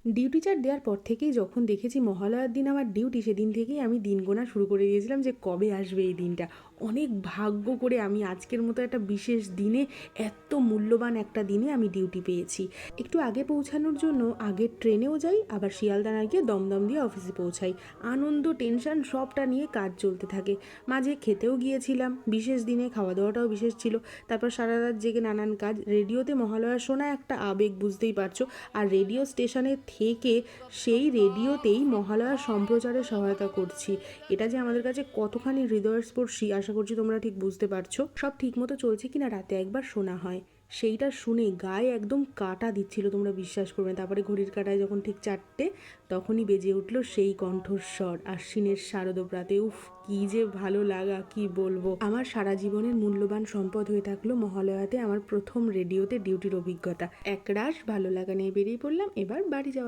Duty chart দেওয়ার পর থেকেই যখন দেখেছি মহালয়ার দিন আমার ডিউটি, সেদিন থেকেই আমি দিন গোনা শুরু করে দিয়েছিলাম যে কবে আসবে এই দিনটা। অনেক ভাগ্য করে আমি আজকের মতো একটা বিশেষ দিনে, এত মূল্যবান একটা দিনে আমি ডিউটি পেয়েছি। একটু আগে পৌঁছানোর জন্য আগের ট্রেনেও যাই, আবার শিয়ালদা না গিয়ে দমদম দিয়ে অফিসে পৌঁছাই। আনন্দ টেনশন সবটা নিয়ে কাজ চলতে থাকে। মাঝে খেতেও গিয়েছিলাম, বিশেষ দিনে খাওয়া দাওয়াটাও বিশেষ ছিল। তারপর সারা রাত জেগে নানান কাজ। রেডিওতে মহালয়া শোনা একটা আবেগ, বুঝতেই পারছো। আর রেডিও স্টেশনে থেকে সেই রেডিওতেই মহালয়ার সম্প্রচারে সহায়তা করছি। এটা যে আমাদের কাছে কতখানি হৃদয়স্পর্শী আশা করছি তোমরা ঠিক বুঝতে পারছো। সব ঠিকমতো চলছে কিনা রাতে একবার শোনা হয়, সেইটা শুনে গায়ে একদম কাঁটা দিচ্ছিল, তোমরা বিশ্বাস করবে। তারপরে ঘড়ির কাঁটায় যখন ঠিক 4টে, তখনই বেজে উঠলো সেই কণ্ঠস্বর আশ্বিনের শারদপ্রাতে। উফ, কি যে ভালো লাগা, কি বলবো। আমার সারা জীবনের মূল্যবান সম্পদ হয়ে থাকলো মহালয়াতে আমার প্রথম রেডিওতে ডিউটির অভিজ্ঞতা। একরাশ ভালো লাগা নিয়ে বেরিয়ে পড়লাম এবার বাড়ি যাওয়ার